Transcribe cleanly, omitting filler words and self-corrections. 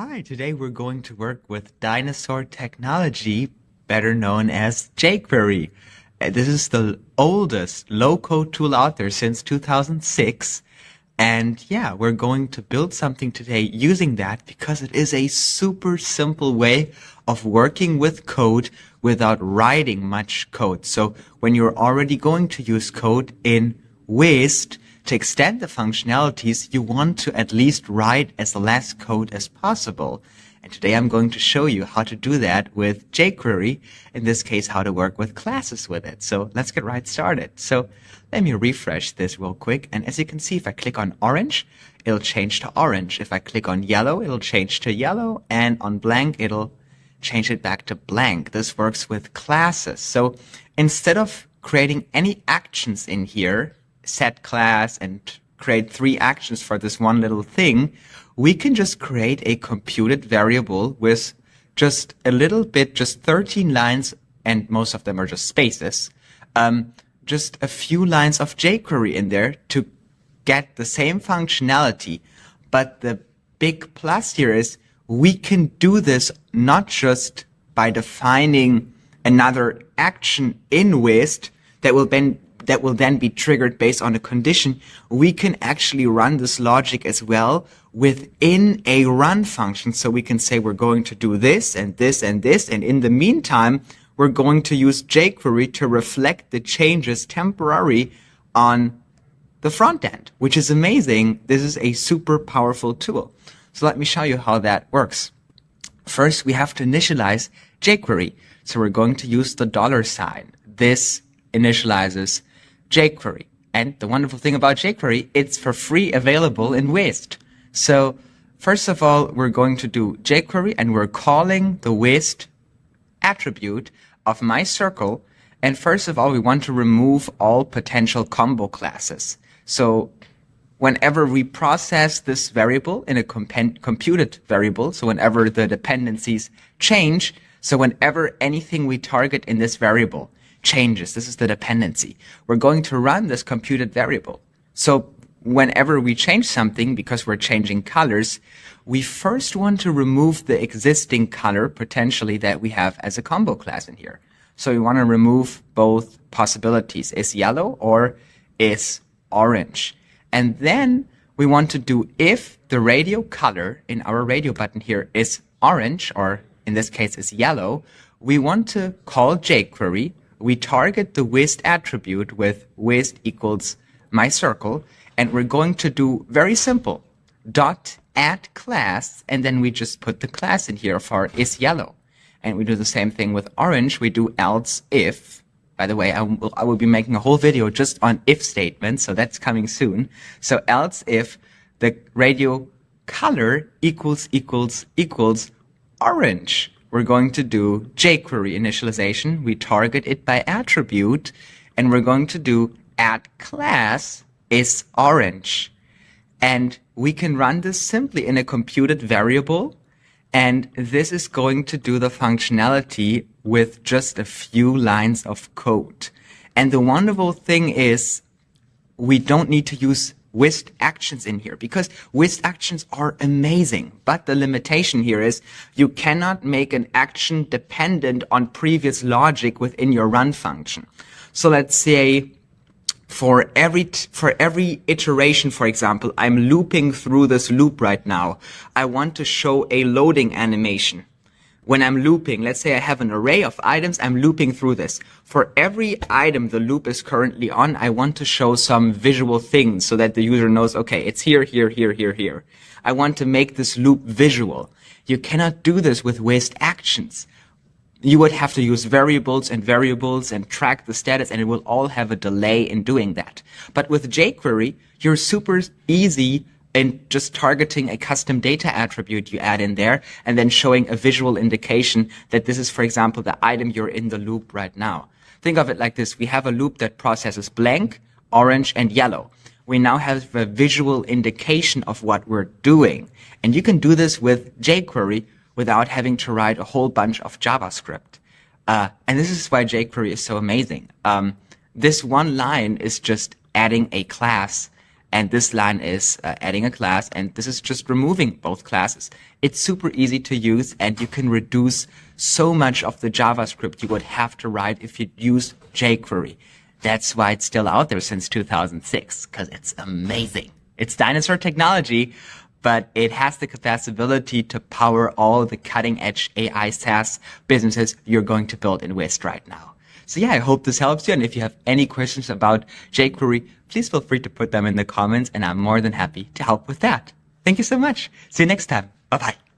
Hi, today we're going to work with dinosaur technology, better known as jQuery. This is the oldest low-code tool out there since 2006. And yeah, we're going to build something today using that because it is a super simple way of working with code without writing much code. So when you're already going to use code in Wized, to extend the functionalities, you want to at least write as less code as possible. And today I'm going to show you how to do that with jQuery, in this case, how to work with classes with it. So let's get right started. So let me refresh this real quick. And as you can see, if I click on orange, it'll change to orange. If I click on yellow, it'll change to yellow. And on blank, it'll change it back to blank. This works with classes. So instead of creating any actions in here, set class and create 3 actions for this one little thing, we can just create a computed variable with just a little bit, just 13 lines, and most of them are just spaces, just a few lines of jQuery in there to get the same functionality. But the big plus here is we can do this not just by defining another action in Wized that will then be triggered based on a condition. We can actually run this logic as well within a run function. So we can say we're going to do this and this and this. And in the meantime, we're going to use jQuery to reflect the changes temporarily on the front end, which is amazing. This is a super powerful tool. So let me show you how that works. First, we have to initialize jQuery. So we're going to use the $sign. This initializes jQuery. And the wonderful thing about jQuery, it's for free available in Wized. So first of all, we're going to do jQuery and we're calling the Wized attribute of myCircle. And first of all, we want to remove all potential combo classes. So whenever we process this variable in a computed variable, so whenever the dependencies change, so whenever anything we target in this variable changes, this is the dependency, we're going to run this computed variable. So whenever we change something, because we're changing colors, we first want to remove the existing color potentially that we have as a combo class in here. So we want to remove both possibilities, is yellow or is orange. And then we want to do if the radio color in our radio button here is orange, or in this case is yellow, we want to call jQuery. We target the Wized attribute with Wized equals myCircle, and we're going to do very simple, dot add class, and then we just put the class in here for is yellow. And we do the same thing with orange. We do else if. By the way, I will be making a whole video just on if statements, so that's coming soon. So else if the radio color equals orange. We're going to do jQuery initialization. We target it by attribute, and we're going to do add class is orange. And we can run this simply in a computed variable, and this is going to do the functionality with just a few lines of code. And the wonderful thing is we don't need to use Wized actions in here, because Wized actions are amazing. But the limitation here is you cannot make an action dependent on previous logic within your run function. So let's say for every iteration, for example, I'm looping through this loop right now. I want to show a loading animation. When I'm looping, let's say I have an array of items, I'm looping through this. For every item the loop is currently on, I want to show some visual things so that the user knows, okay, it's here, here, here, here, here. I want to make this loop visual. You cannot do this with Wized actions. You would have to use variables and track the status, and it will all have a delay in doing that. But with jQuery, you're super easy in just targeting a custom data attribute you add in there and then showing a visual indication that this is, for example, the item you're in the loop right now. Think of it like this. We have a loop that processes blank, orange, and yellow. We now have a visual indication of what we're doing. And you can do this with jQuery without having to write a whole bunch of JavaScript. And this is why jQuery is so amazing. This one line is just adding a class and this line is adding a class, and this is just removing both classes. It's super easy to use, and you can reduce so much of the JavaScript you would have to write if you use jQuery. That's why it's still out there since 2006, because it's amazing. It's dinosaur technology, but it has the capability to power all the cutting-edge AI SaaS businesses you're going to build in Wized right now. So yeah, I hope this helps you. And if you have any questions about jQuery, please feel free to put them in the comments, and I'm more than happy to help with that. Thank you so much. See you next time. Bye-bye.